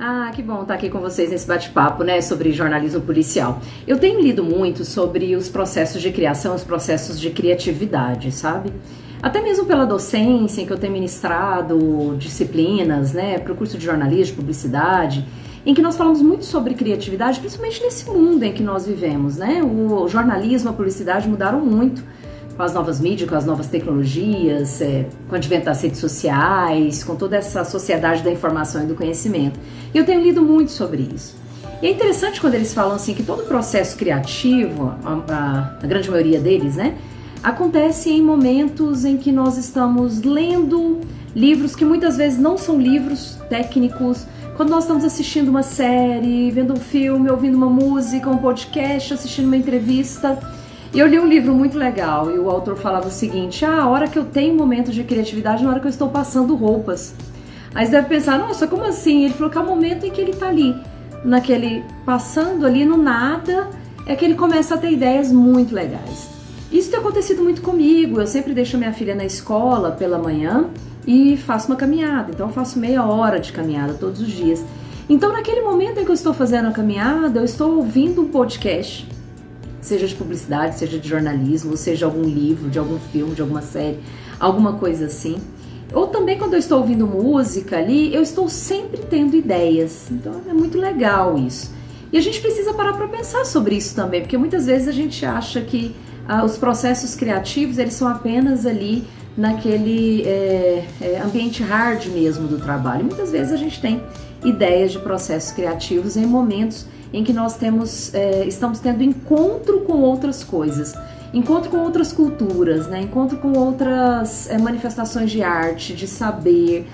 Ah, que bom estar aqui com vocês nesse bate-papo, né, sobre jornalismo policial. Eu tenho lido muito sobre os processos de criação, os processos de criatividade, sabe? Até mesmo pela docência, em que eu tenho ministrado disciplinas, né, para o curso de jornalismo, de publicidade, em que nós falamos muito sobre criatividade, principalmente nesse mundo em que nós vivemos, né? O jornalismo, a publicidade mudaram muito com as novas mídias, com as novas tecnologias, com o advento das redes sociais, com toda essa sociedade da informação e do conhecimento. E eu tenho lido muito sobre isso. E é interessante quando eles falam assim que todo o processo criativo, a grande maioria deles, né, acontece em momentos em que nós estamos lendo livros que muitas vezes não são livros técnicos, quando nós estamos assistindo uma série, vendo um filme, ouvindo uma música, um podcast, assistindo uma entrevista. E eu li um livro muito legal e o autor falava o seguinte: a hora que eu tenho momentos de criatividade, na hora que eu estou passando roupas. Aí você deve pensar, nossa, como assim? Ele falou que é o momento em que ele está ali, naquele, passando ali no nada, é que ele começa a ter ideias muito legais. Isso tem acontecido muito comigo, eu sempre deixo minha filha na escola pela manhã e faço uma caminhada, então eu faço meia hora de caminhada todos os dias. Então naquele momento em que eu estou fazendo a caminhada, eu estou ouvindo um podcast, seja de publicidade, seja de jornalismo, seja algum livro, de algum filme, de alguma série, alguma coisa assim. Ou também quando eu estou ouvindo música ali, eu estou sempre tendo ideias. Então é muito legal isso. E a gente precisa parar para pensar sobre isso também, porque muitas vezes a gente acha que os processos criativos, eles são apenas ali naquele ambiente hard mesmo do trabalho. Muitas vezes a gente tem ideias de processos criativos em momentos em que nós estamos tendo encontro com outras coisas, encontro com outras culturas, né? Encontro com outras manifestações de arte, de saber,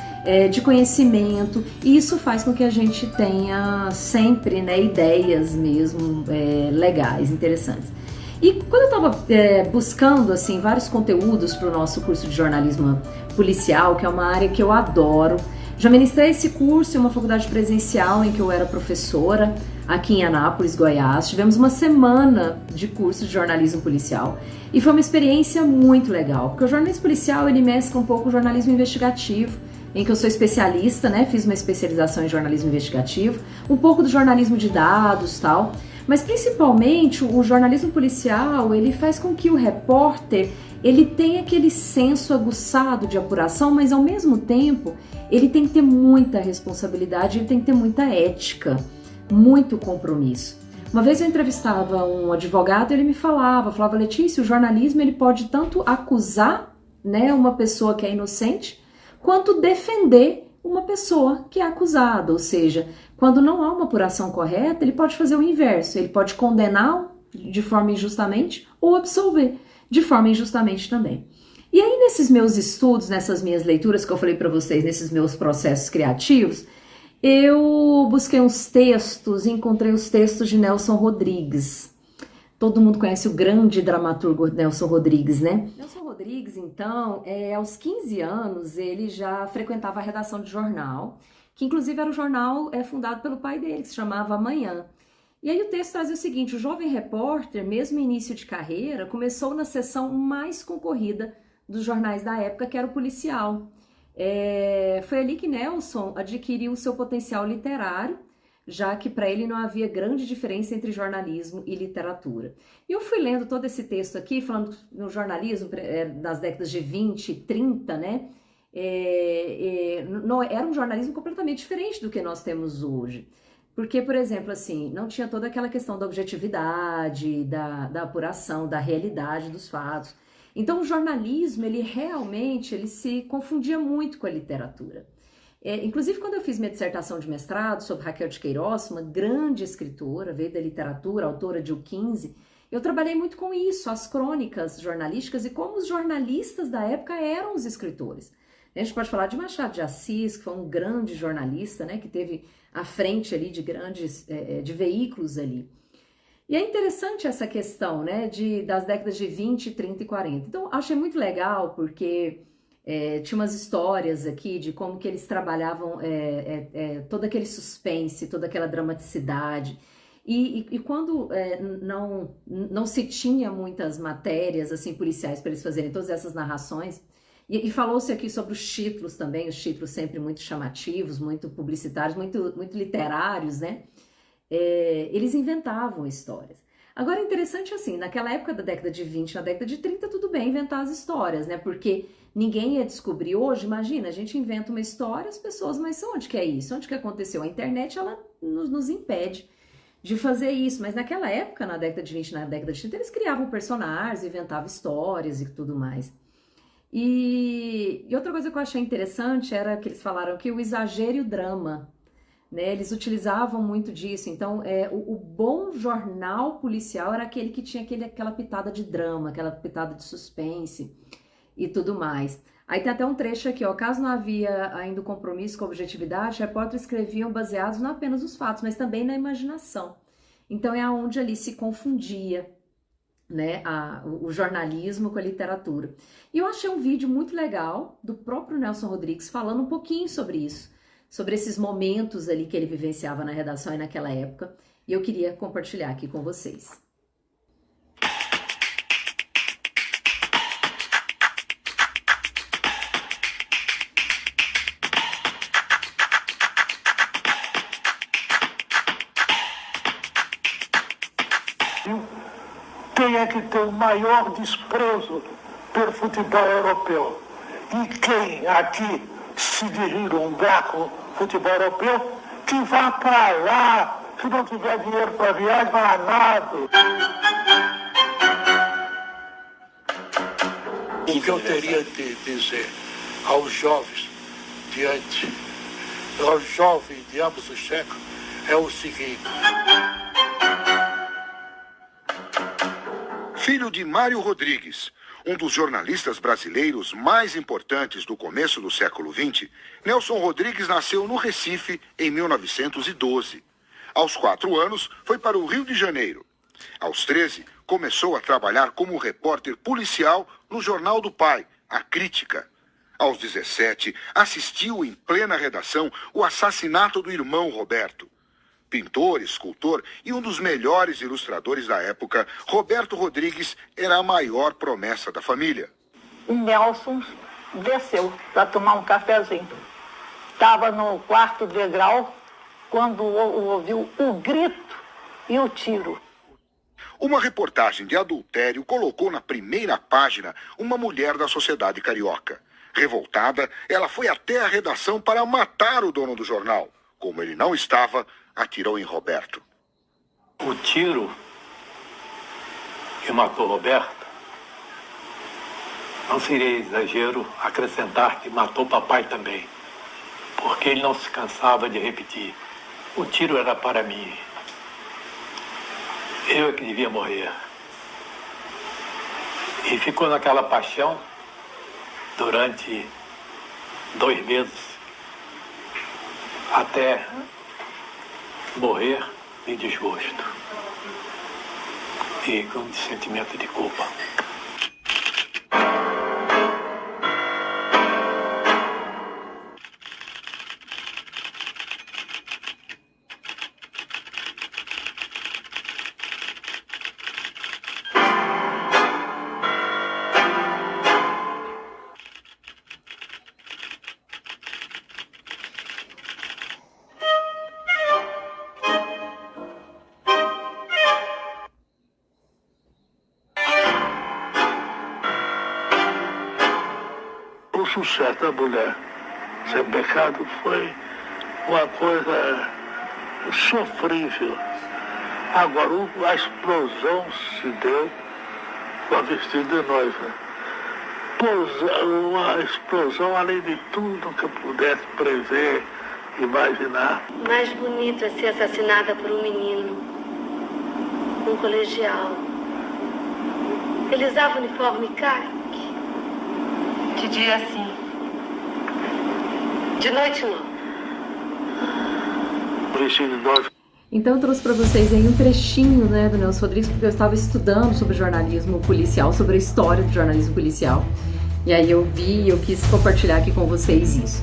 de conhecimento, e isso faz com que a gente tenha sempre, né, ideias mesmo legais, interessantes. E quando eu estava buscando assim, vários conteúdos para o nosso curso de jornalismo policial, que é uma área que eu adoro, já ministrei esse curso em uma faculdade presencial em que eu era professora, aqui em Anápolis, Goiás. Tivemos uma semana de curso de jornalismo policial e foi uma experiência muito legal, porque o jornalismo policial ele mescla um pouco o jornalismo investigativo, em que eu sou especialista, né? Fiz uma especialização em jornalismo investigativo, um pouco do jornalismo de dados, tal, mas principalmente o jornalismo policial, ele faz com que o repórter ele tenha aquele senso aguçado de apuração, mas ao mesmo tempo ele tem que ter muita responsabilidade, ele tem que ter muita ética, muito compromisso. Uma vez eu entrevistava um advogado e ele me falava, Letícia, o jornalismo ele pode tanto acusar, né, uma pessoa que é inocente, quanto defender uma pessoa que é acusada, ou seja, quando não há uma apuração correta, ele pode fazer o inverso, ele pode condenar de forma injustamente ou absolver de forma injustamente também. E aí nesses meus estudos, nessas minhas leituras que eu falei para vocês, nesses meus processos criativos, eu busquei uns textos e encontrei os textos de Nelson Rodrigues. Todo mundo conhece o grande dramaturgo Nelson Rodrigues, né? Nelson Rodrigues, então, aos 15 anos, ele já frequentava a redação de jornal, que inclusive era o jornal fundado pelo pai dele, que se chamava Amanhã. E aí o texto trazia o seguinte: o jovem repórter, mesmo em início de carreira, começou na seção mais concorrida dos jornais da época, que era o policial. Foi ali que Nelson adquiriu o seu potencial literário, já que para ele não havia grande diferença entre jornalismo e literatura. E eu fui lendo todo esse texto aqui, falando no jornalismo das décadas de 20 e 30, né? Era um jornalismo completamente diferente do que nós temos hoje. Porque, por exemplo, assim, não tinha toda aquela questão da objetividade, da apuração, da realidade dos fatos. Então, o jornalismo, ele se confundia muito com a literatura. Inclusive, quando eu fiz minha dissertação de mestrado sobre Raquel de Queiroz, uma grande escritora, veio da literatura, autora de O 15, eu trabalhei muito com isso, as crônicas jornalísticas e como os jornalistas da época eram os escritores. A gente pode falar de Machado de Assis, que foi um grande jornalista, né, que teve à frente ali de grandes de veículos ali. E é interessante essa questão, né, das décadas de 20, 30 e 40. Então, achei muito legal porque tinha umas histórias aqui de como que eles trabalhavam todo aquele suspense, toda aquela dramaticidade. E quando não se tinha muitas matérias assim policiais para eles fazerem todas essas narrações, E falou-se aqui sobre os títulos também, os títulos sempre muito chamativos, muito publicitários, muito literários, né? Eles inventavam histórias. Agora, interessante assim, naquela época da década de 20, na década de 30, tudo bem inventar as histórias, né? Porque ninguém ia descobrir hoje, imagina, a gente inventa uma história, as pessoas, mas onde que é isso? Onde que aconteceu? A internet, ela nos impede de fazer isso, mas naquela época, na década de 20, na década de 30, eles criavam personagens, inventavam histórias e tudo mais. E outra coisa que eu achei interessante era que eles falaram que o exagero e o drama, né, eles utilizavam muito disso. Então, o bom jornal policial era aquele que tinha aquela pitada de drama, aquela pitada de suspense e tudo mais. Aí tem até um trecho aqui, ó, caso não havia ainda o compromisso com a objetividade, repórteres escreviam baseados não apenas nos fatos, mas também na imaginação. Então é aonde ali se confundia, né, o jornalismo com a literatura. E eu achei um vídeo muito legal do próprio Nelson Rodrigues falando um pouquinho sobre isso, sobre esses momentos ali que ele vivenciava na redação e naquela época, e eu queria compartilhar aqui com vocês. Quem é que tem o maior desprezo pelo futebol europeu? E quem aqui se deslumbrar com o futebol europeu, que vá para lá. Se não tiver dinheiro para viagem, vai a nada. O que eu teria de dizer aos jovens aos jovens de ambos os séculos, é o seguinte. Filho de Mário Rodrigues, um dos jornalistas brasileiros mais importantes do começo do século XX, Nelson Rodrigues nasceu no Recife em 1912. Aos 4 anos, foi para o Rio de Janeiro. Aos 13, começou a trabalhar como repórter policial no Jornal do Pai, A Crítica. Aos 17, assistiu em plena redação o assassinato do irmão Roberto. Pintor, escultor e um dos melhores ilustradores da época, Roberto Rodrigues era a maior promessa da família. O Nelson desceu para tomar um cafezinho. Estava no quarto degrau quando ouviu o grito e o tiro. Uma reportagem de adultério colocou na primeira página uma mulher da sociedade carioca. Revoltada, ela foi até a redação para matar o dono do jornal. Como ele não estava, atirou em Roberto. O tiro que matou Roberto, não seria exagero acrescentar que matou papai também, porque ele não se cansava de repetir: o tiro era para mim, eu é que devia morrer. E ficou naquela paixão durante 2 meses, até morrer de desgosto e com sentimento de culpa. O sucesso da mulher sem pecado foi uma coisa sofrível. Agora, a explosão se deu com a vestida de noiva. Uma explosão, além de tudo que eu pudesse prever, imaginar. Mais bonito é ser assassinada por um menino, um colegial. Ele usava uniforme khaki. De dia sim. De noite não. Vestido de noiva. Então eu trouxe para vocês aí um trechinho, né, do Nelson Rodrigues, porque eu estava estudando sobre jornalismo policial, sobre a história do jornalismo policial. E aí eu vi e eu quis compartilhar aqui com vocês isso.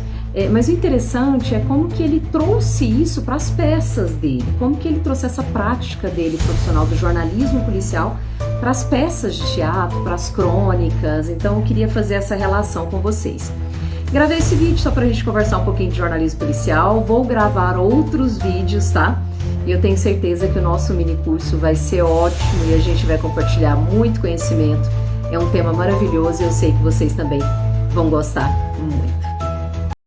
Mas o interessante é como que ele trouxe isso para as peças dele, como que ele trouxe essa prática dele profissional do jornalismo policial para as peças de teatro, para as crônicas. Então eu queria fazer essa relação com vocês. Gravei esse vídeo só para a gente conversar um pouquinho de jornalismo policial. Vou gravar outros vídeos, tá? E eu tenho certeza que o nosso mini curso vai ser ótimo e a gente vai compartilhar muito conhecimento. É um tema maravilhoso e eu sei que vocês também vão gostar muito.